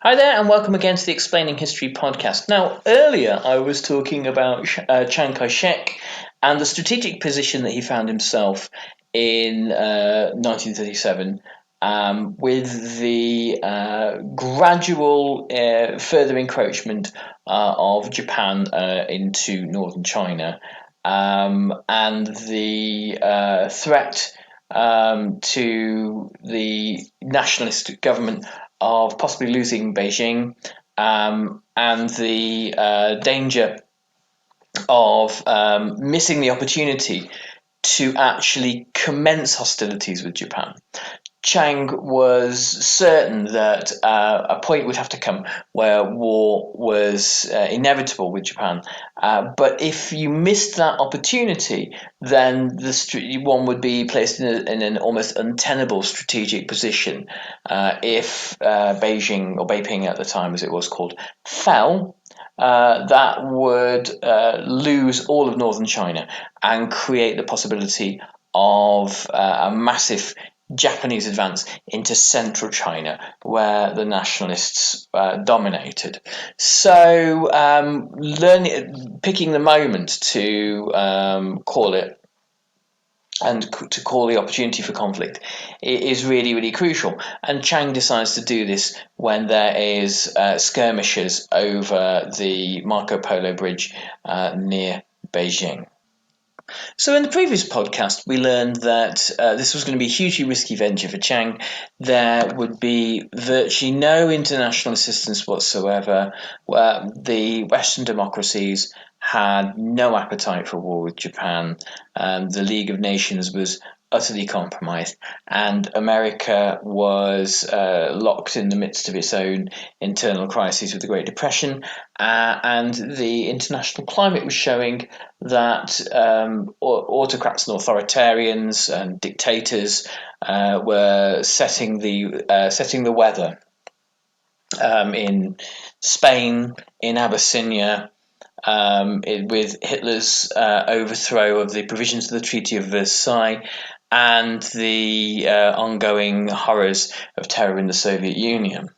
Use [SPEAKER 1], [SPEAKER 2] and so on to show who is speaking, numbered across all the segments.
[SPEAKER 1] Hi there, and welcome again to the Explaining History podcast. Now, earlier I was talking about Chiang Kai Shek and the strategic position that he found himself in 1937, with the gradual further encroachment of Japan into northern China, and the threat to the nationalist government of possibly losing Beijing, and the danger of missing the opportunity to actually commence hostilities with Japan. Chiang was certain that a point would have to come where war was inevitable with Japan. But if you missed that opportunity, then one would be placed in an almost untenable strategic position if Beijing, or Beiping at the time as it was called, fell. That would lose all of northern China and create the possibility of a massive Japanese advance into central China, where the nationalists dominated. So, picking the moment to call it and to call the opportunity for conflict is really, really crucial. And Chiang decides to do this when there is skirmishes over the Marco Polo Bridge near Beijing. So in the previous podcast, we learned that this was going to be a hugely risky venture for Chiang. There would be virtually no international assistance whatsoever. The Western democracies had no appetite for war with Japan. The League of Nations was utterly compromised, and America was locked in the midst of its own internal crises with the Great Depression, and the international climate was showing that autocrats and authoritarians and dictators were setting the weather in Spain, in Abyssinia, with Hitler's overthrow of the provisions of the Treaty of Versailles, and the ongoing horrors of terror in the Soviet Union.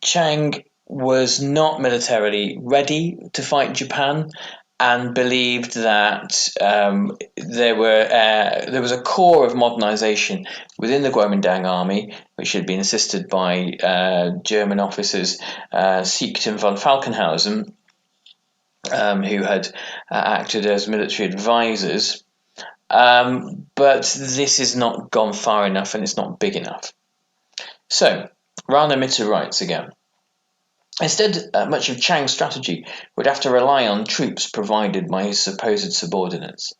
[SPEAKER 1] Chiang was not militarily ready to fight Japan, and believed that there was a core of modernization within the Kuomintang army, which had been assisted by German officers Siechten von Falkenhausen, who had acted as military advisors. But this has not gone far enough, and it's not big enough. So, Rana Mitter writes again. Instead, much of Chiang's strategy would have to rely on troops provided by his supposed subordinates.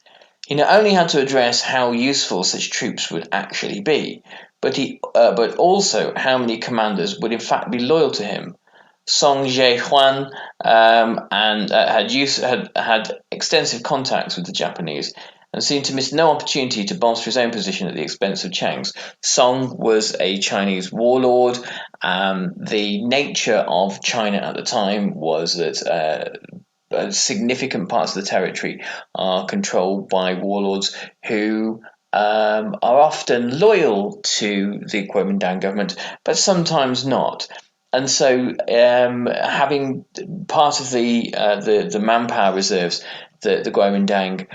[SPEAKER 1] He not only had to address how useful such troops would actually be, but also how many commanders would in fact be loyal to him. Song Jae-hwan had extensive contacts with the Japanese, and seemed to miss no opportunity to bolster his own position at the expense of Chiang's. Song was a Chinese warlord. The nature of China at the time was that significant parts of the territory are controlled by warlords who are often loyal to the Kuomintang government, but sometimes not. And so, having part of the manpower reserves that the Kuomintang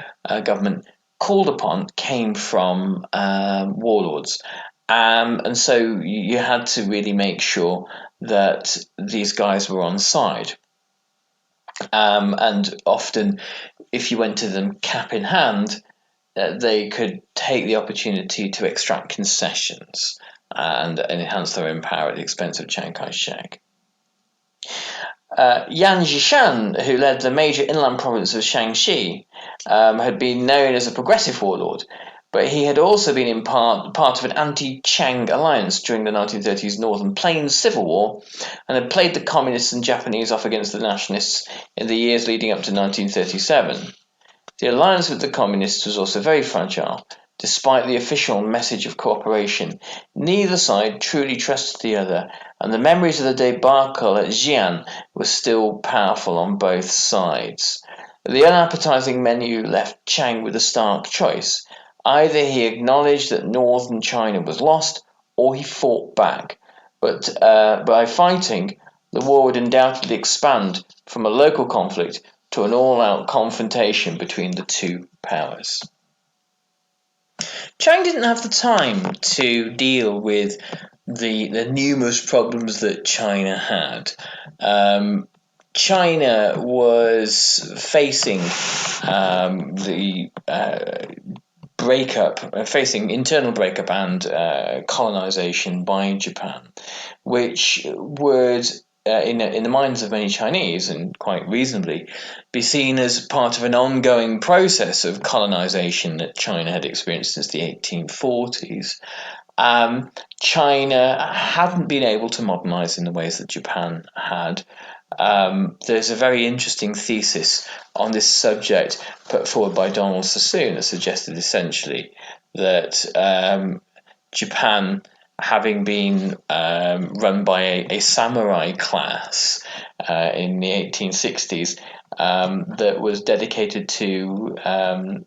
[SPEAKER 1] government called upon came from warlords. And so you had to really make sure that these guys were on side. And often, if you went to them cap in hand, they could take the opportunity to extract concessions and enhance their own power at the expense of Chiang Kai Shek. Yan Zhishan, who led the major inland province of Shaanxi, had been known as a progressive warlord, but he had also been in part of an anti-Chiang alliance during the 1930s Northern Plains Civil War, and had played the communists and Japanese off against the nationalists in the years leading up to 1937. The alliance with the communists was also very fragile. Despite the official message of cooperation, neither side truly trusted the other, and the memories of the debacle at Xi'an were still powerful on both sides. The unappetizing menu left Chiang with a stark choice. Either he acknowledged that northern China was lost, or he fought back. but by fighting, the war would undoubtedly expand from a local conflict to an all-out confrontation between the two powers. Chiang didn't have the time to deal with the numerous problems that China had. China was facing facing internal breakup and colonization by Japan, which would, in the minds of many Chinese, and quite reasonably, be seen as part of an ongoing process of colonization that China had experienced since the 1840s. China hadn't been able to modernize in the ways that Japan had. There's a very interesting thesis on this subject put forward by Donald Sassoon that suggested essentially that Japan, having been run by a samurai class in the 1860s, that was dedicated to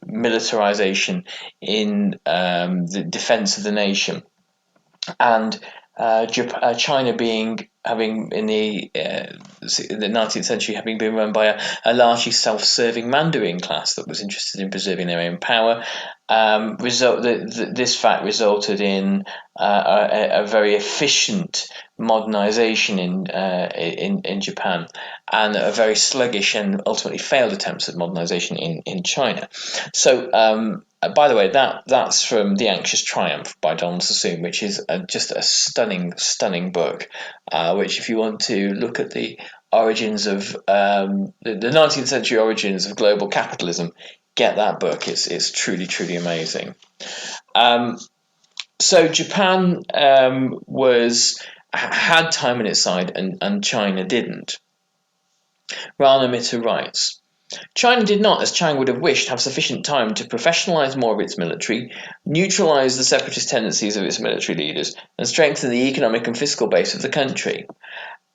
[SPEAKER 1] militarization in the defense of the nation, and China having in the 19th century having been run by a largely self-serving Mandarin class that was interested in preserving their own power. This fact resulted in a very efficient modernization in Japan, and a very sluggish and ultimately failed attempts at modernization in China. So, by the way, that's from The Anxious Triumph by Donald Sassoon, which is just a stunning book. Which, if you want to look at the origins of the 19th century origins of global capitalism, get that book. It's truly amazing. So Japan had time on its side, and China didn't. Rana Mitter writes, China did not, as Chiang would have wished, have sufficient time to professionalize more of its military, neutralize the separatist tendencies of its military leaders, and strengthen the economic and fiscal base of the country.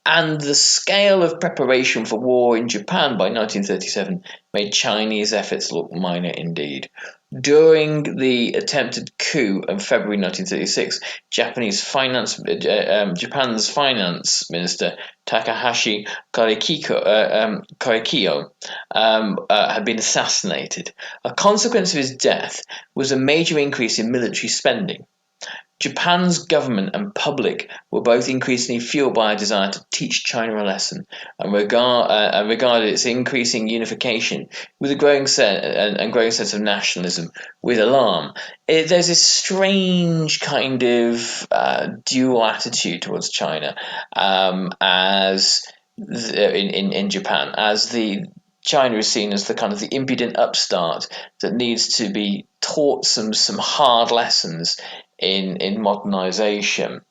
[SPEAKER 1] And the scale of preparation for war in Japan by 1937 made Chinese efforts look minor indeed. During the attempted coup of February 1936, Japan's finance minister Takahashi Korekiyo had been assassinated. A consequence of his death was a major increase in military spending. Japan's government and public were both increasingly fueled by a desire to teach China a lesson, and regarded its increasing unification with a growing sense of nationalism with alarm. There's this strange kind of dual attitude towards China as in Japan, as the China is seen as the kind of the impudent upstart that needs to be taught some hard lessons in modernization,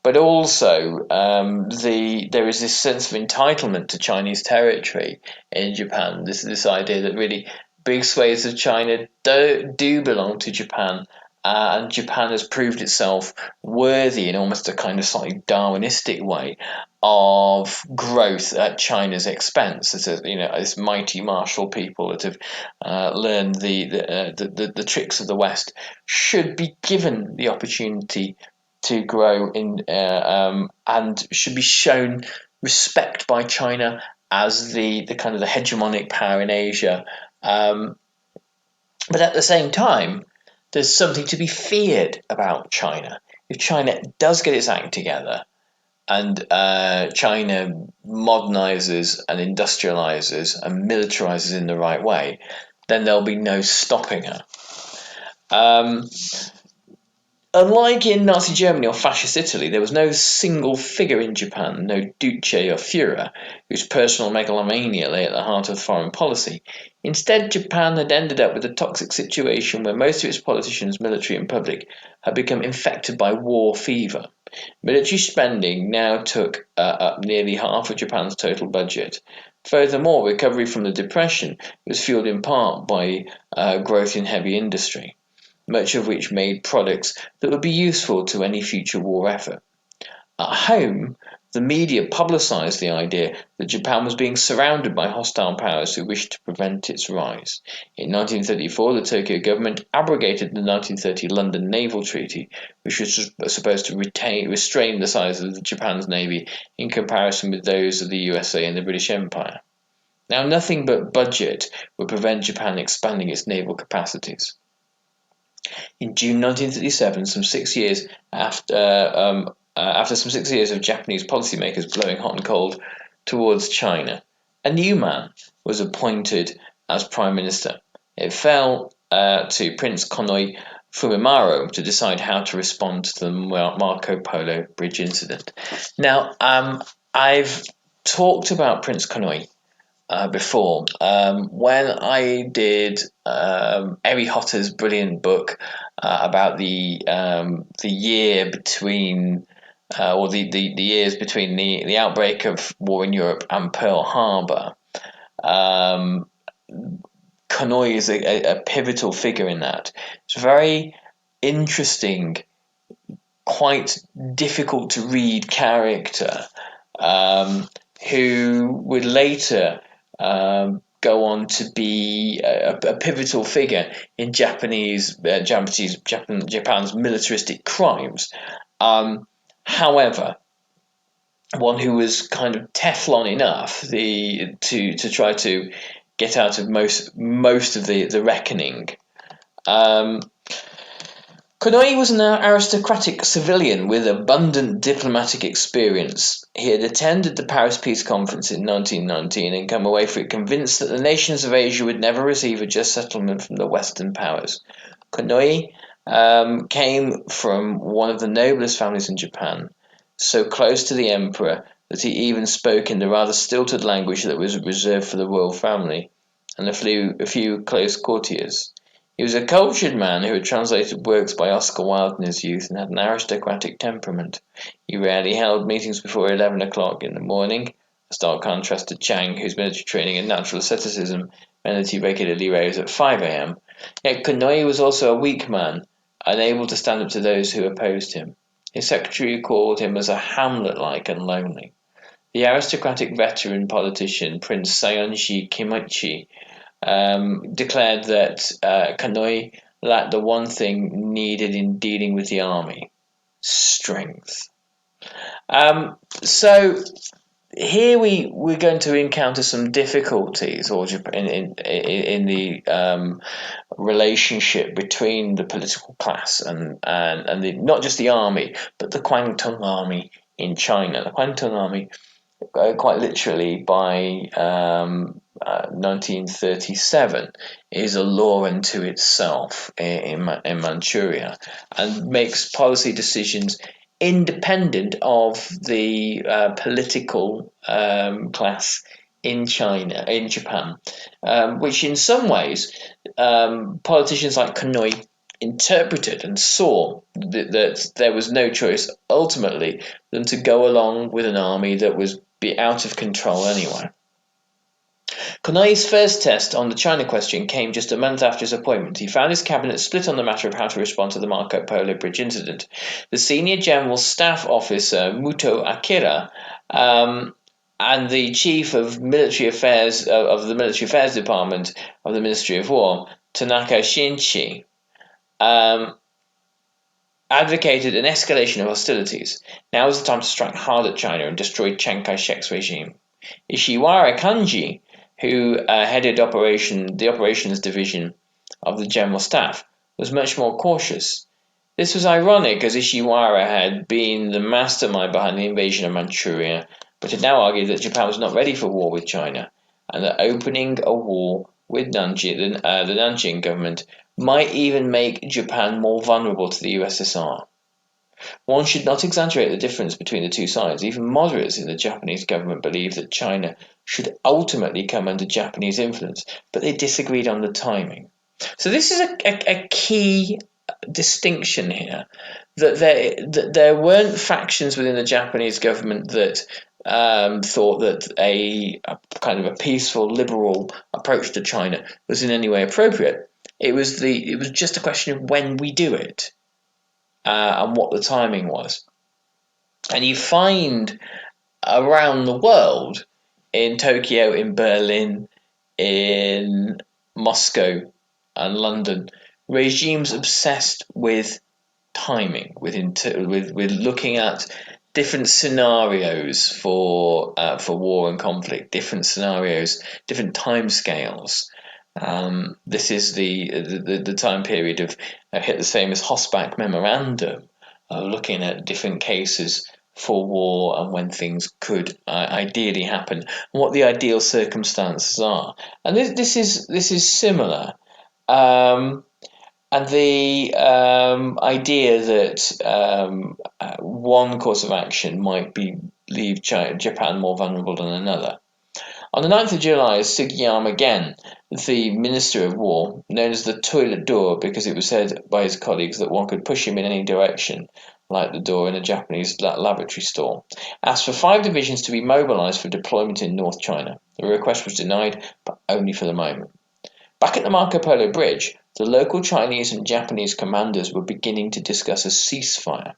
[SPEAKER 1] but also there is this sense of entitlement to Chinese territory in Japan. This idea that really big swathes of China do belong to Japan, and Japan has proved itself worthy in almost a kind of slightly Darwinistic way of growth at China's expense. This mighty martial people that have learned the tricks of the West should be given the opportunity to grow and should be shown respect by China as the kind of the hegemonic power in Asia. But at the same time, there's something to be feared about China. If China does get its act together, and China modernizes and industrializes and militarizes in the right way, then there'll be no stopping her. Unlike in Nazi Germany or Fascist Italy, there was no single figure in Japan, no Duce or Führer, whose personal megalomania lay at the heart of foreign policy. Instead, Japan had ended up with a toxic situation where most of its politicians, military and public, had become infected by war fever. Military spending now took up nearly half of Japan's total budget. Furthermore, recovery from the Depression was fueled in part by growth in heavy industry, much of which made products that would be useful to any future war effort. At home, The media publicized the idea that Japan was being surrounded by hostile powers who wished to prevent its rise. In 1934, the Tokyo government abrogated the 1930 London Naval Treaty, which was supposed to restrain the size of Japan's navy in comparison with those of the USA and the British Empire. Now, nothing but budget would prevent Japan expanding its naval capacities. In June 1937, after some 6 years of Japanese policymakers blowing hot and cold towards China, a new man was appointed as prime minister. It fell to Prince Konoye Fumimaro to decide how to respond to the Marco Polo Bridge incident. Now, I've talked about Prince Konoye before. When I did Eri Hotter's brilliant book about the year between, or the years between the outbreak of war in Europe and Pearl Harbor, Konoye is a pivotal figure in that. It's very interesting, quite difficult to read character, who would later go on to be a pivotal figure in Japan's militaristic crimes. However, one who was kind of Teflon enough to try to get out of most of the reckoning. Konoye was an aristocratic civilian with abundant diplomatic experience. He had attended the Paris Peace Conference in 1919 and come away from it convinced that the nations of Asia would never receive a just settlement from the Western powers. Konoye came from one of the noblest families in Japan, so close to the emperor that he even spoke in the rather stilted language that was reserved for the royal family and a few close courtiers. He was a cultured man who had translated works by Oscar Wilde in his youth and had an aristocratic temperament. He rarely held meetings before 11 o'clock in the morning, a stark contrast to Chiang, whose military training and natural asceticism meant that he regularly rose at 5 a.m. Yet Konoye was also a weak man, unable to stand up to those who opposed him. His secretary called him as a Hamlet-like and lonely. The aristocratic veteran politician Prince Sayonji Kimichi declared that Konoye lacked the one thing needed in dealing with the army: strength. So here we're going to encounter some difficulties, or in the relationship between the political class and not just the army, but the Kwangtung army in China. The Kwangtung army, quite literally by 1937, is a law unto itself in Manchuria, and makes policy decisions independent of the political class in Japan, which in some ways politicians like Konoye interpreted and saw that there was no choice ultimately than to go along with an army that was be out of control anyway. Konoye's first test on the China question came just a month after his appointment. He found his cabinet split on the matter of how to respond to the Marco Polo Bridge incident. The senior general staff officer, Muto Akira, and the chief of military affairs of the military affairs department of the Ministry of War, Tanaka Shinchi, advocated an escalation of hostilities. Now was the time to strike hard at China and destroy Chiang Kai Shek's regime. Ishiwara Kanji, who headed the operations division of the General Staff, was much more cautious. This was ironic, as Ishiwara had been the mastermind behind the invasion of Manchuria, but had now argued that Japan was not ready for war with China, and that opening a war with the Nanjing government might even make Japan more vulnerable to the USSR. One should not exaggerate the difference between the two sides. Even moderates in the Japanese government believed that China should ultimately come under Japanese influence, but they disagreed on the timing. So this is a key distinction here, that there weren't factions within the Japanese government that thought that a kind of a peaceful, liberal approach to China was in any way appropriate. It was just a question of when we do it. And what the timing was. And you find around the world, in Tokyo, in Berlin, in Moscow and London, regimes obsessed with timing, with looking at different scenarios for war and conflict, different scenarios, different timescales. This is the time period of Hitler's famous Hossbach memorandum, looking at different cases for war and when things could ideally happen, and what the ideal circumstances are. And this is similar. Um, and the idea that one course of action might leave Japan more vulnerable than another. On the 9th of July, Sugiyama again, the Minister of War, known as the toilet door because it was said by his colleagues that one could push him in any direction, like the door in a Japanese laboratory store, asked for 5 divisions to be mobilized for deployment in North China. The request was denied, but only for the moment. Back at the Marco Polo Bridge, the local Chinese and Japanese commanders were beginning to discuss a ceasefire.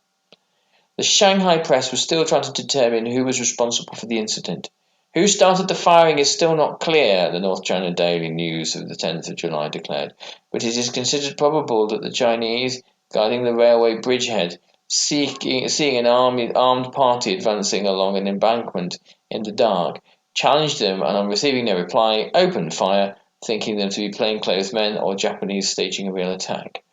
[SPEAKER 1] The Shanghai press was still trying to determine who was responsible for the incident. Who started the firing is still not clear, the North China Daily News of the 10th of July declared, but it is considered probable that the Chinese, guarding the railway bridgehead, seeing an armed party advancing along an embankment in the dark, challenged them and on receiving no reply, opened fire, thinking them to be plainclothes men or Japanese staging a real attack.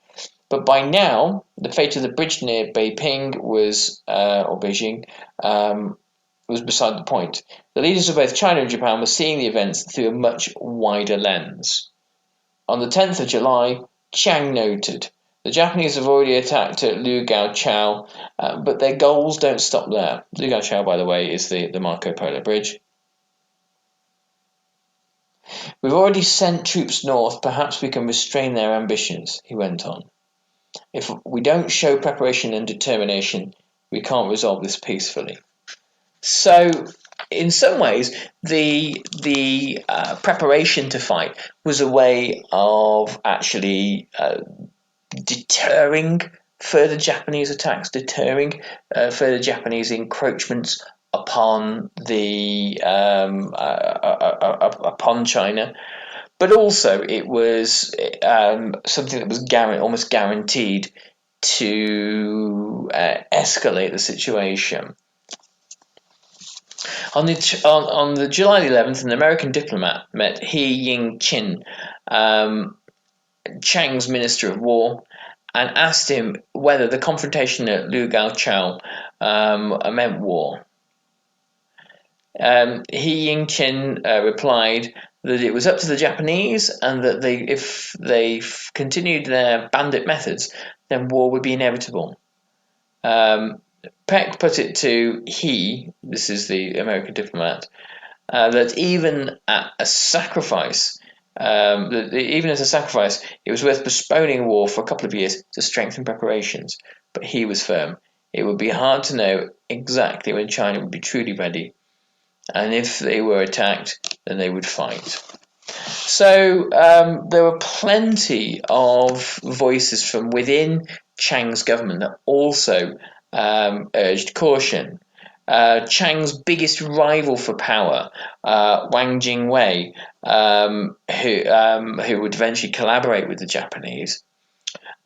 [SPEAKER 1] But by now, the fate of the bridge near Beiping or Beijing, was beside the point. The leaders of both China and Japan were seeing the events through a much wider lens. On the 10th of July, Chiang noted, the Japanese have already attacked at Liu Gao Chao, but their goals don't stop there. Liu Gao Chao, by the way, is the Marco Polo Bridge. We've already sent troops north, perhaps we can restrain their ambitions, he went on. If we don't show preparation and determination, we can't resolve this peacefully. So, in some ways, the preparation to fight was a way of actually deterring further Japanese attacks, deterring further Japanese encroachments upon upon China. But also, it was something that was almost guaranteed to escalate the situation. On the July 11th, an American diplomat met He Ying-chin, Chiang's Minister of War, and asked him whether the confrontation at Liu Gao Chao meant war. He Ying-chin replied that it was up to the Japanese and that if they continued their bandit methods, then war would be inevitable. Peck put it to this is the American diplomat, that even at a sacrifice, it was worth postponing war for a couple of years to strengthen preparations. But he was firm. It would be hard to know exactly when China would be truly ready, and if they were attacked, then they would fight. So there were plenty of voices from within Chiang's government that also urged caution. Chiang's biggest rival for power, Wang Jingwei, who would eventually collaborate with the Japanese,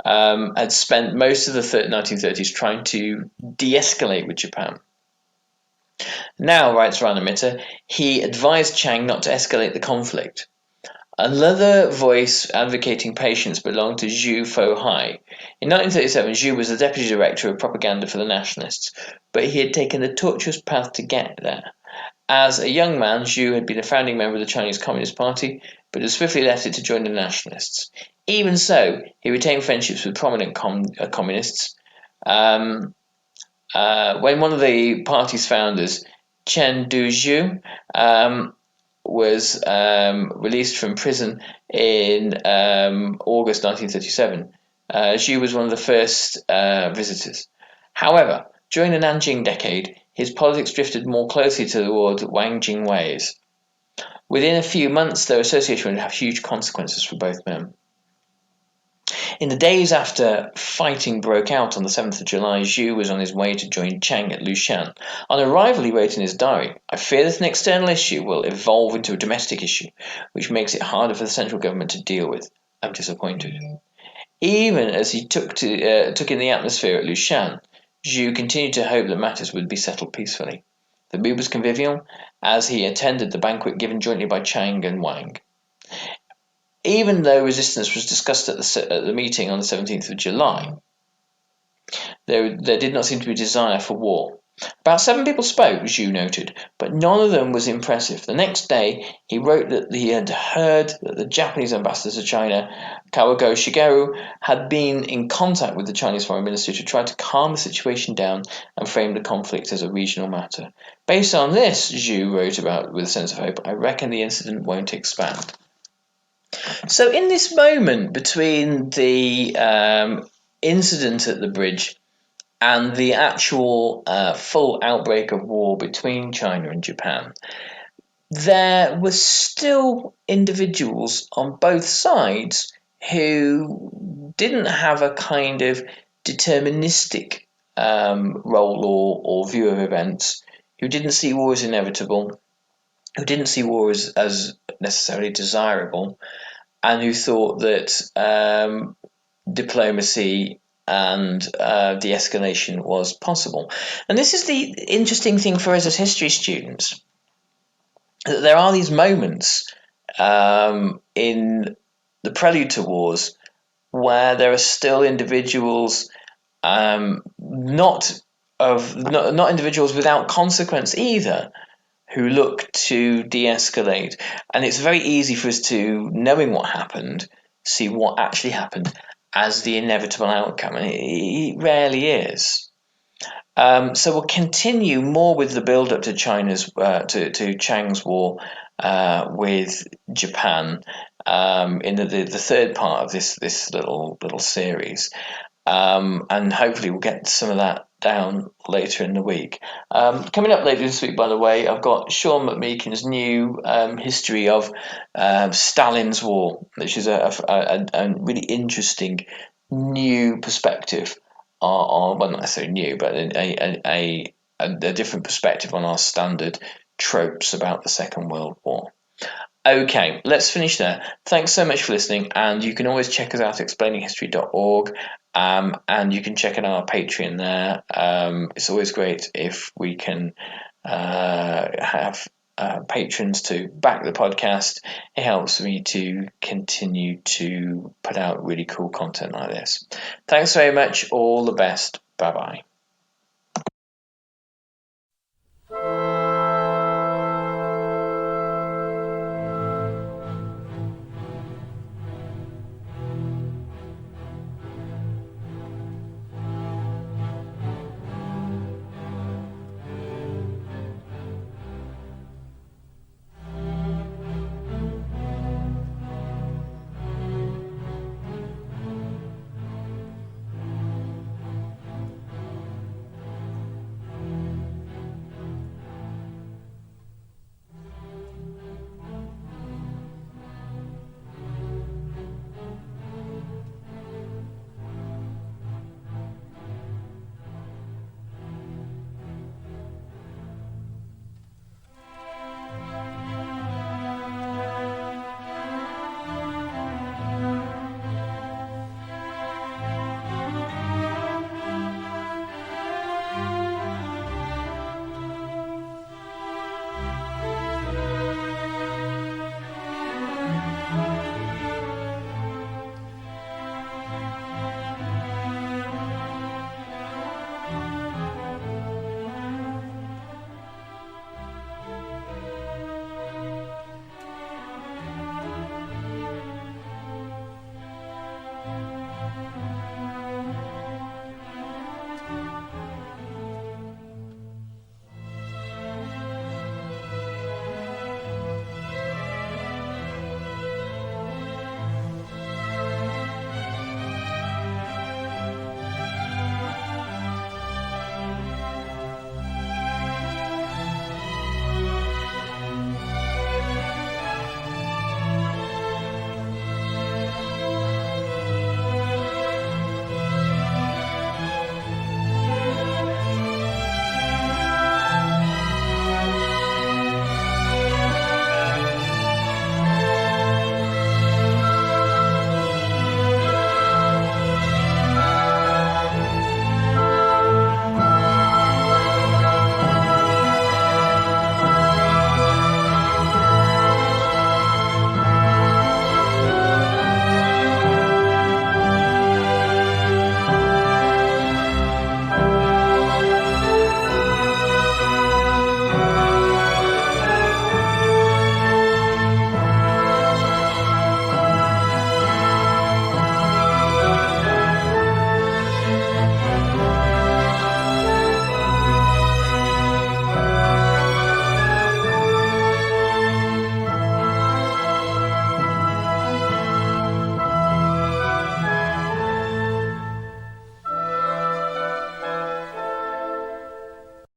[SPEAKER 1] had spent most of the 1930s trying to de-escalate with Japan. Now, writes Ranamitter, he advised Chiang not to escalate the conflict. Another voice advocating patience belonged to Zhu Fohai. In 1937, Zhu was the deputy director of propaganda for the nationalists, but he had taken the tortuous path to get there. As a young man, Zhu had been a founding member of the Chinese Communist Party, but had swiftly left it to join the nationalists. Even so, he retained friendships with prominent communists. When one of the party's founders, Chen Duzhu, was released from prison in August 1937, Xu was one of the first visitors. However, during the Nanjing decade, his politics drifted more closely toward Wang Jingwei's. Within a few months, their association would have huge consequences for both men. In the days after fighting broke out on the 7th of July, Zhu was on his way to join Chiang at Lushan. On arrival, he wrote in his diary, "I fear that an external issue will evolve into a domestic issue, which makes it harder for the central government to deal with. I'm disappointed." Even as he took in the atmosphere at Lushan, Zhu continued to hope that matters would be settled peacefully. The mood was convivial as he attended the banquet given jointly by Chiang and Wang. Even though resistance was discussed at the meeting on the 17th of July, there did not seem to be a desire for war. About 7 people spoke, Zhu noted, but none of them was impressive. The next day, he wrote that he had heard that the Japanese ambassador to China, Kawago Shigeru, had been in contact with the Chinese foreign minister to try to calm the situation down and frame the conflict as a regional matter. Based on this, Zhu wrote about with a sense of hope, "I reckon the incident won't expand." So in this moment between the incident at the bridge and the actual full outbreak of war between China and Japan, there were still individuals on both sides who didn't have a kind of deterministic role or view of events, who didn't see war as inevitable, who didn't see war as necessarily desirable, and who thought that diplomacy and de-escalation was possible. And this is the interesting thing for us as history students, that there are these moments in the prelude to wars where there are still individuals, not individuals without consequence either, who look to de-escalate. And it's very easy for us to, knowing what happened, see what actually happened as the inevitable outcome, and it rarely is. So we'll continue more with the build-up to to Chiang's war with Japan in the third part of this little series. And hopefully we'll get some of that down later in the week. Coming up later this week, by the way, I've got Sean McMeekin's new history of Stalin's War, which is a really interesting new perspective on, well, not necessarily new, but a different perspective on our standard tropes about the Second World War. Okay, let's finish there. Thanks so much for listening, and you can always check us out at explaininghistory.org, and you can check out our Patreon there. It's always great if we can have patrons to back the podcast. It helps me to continue to put out really cool content like this. Thanks very much. All the best. Bye-bye.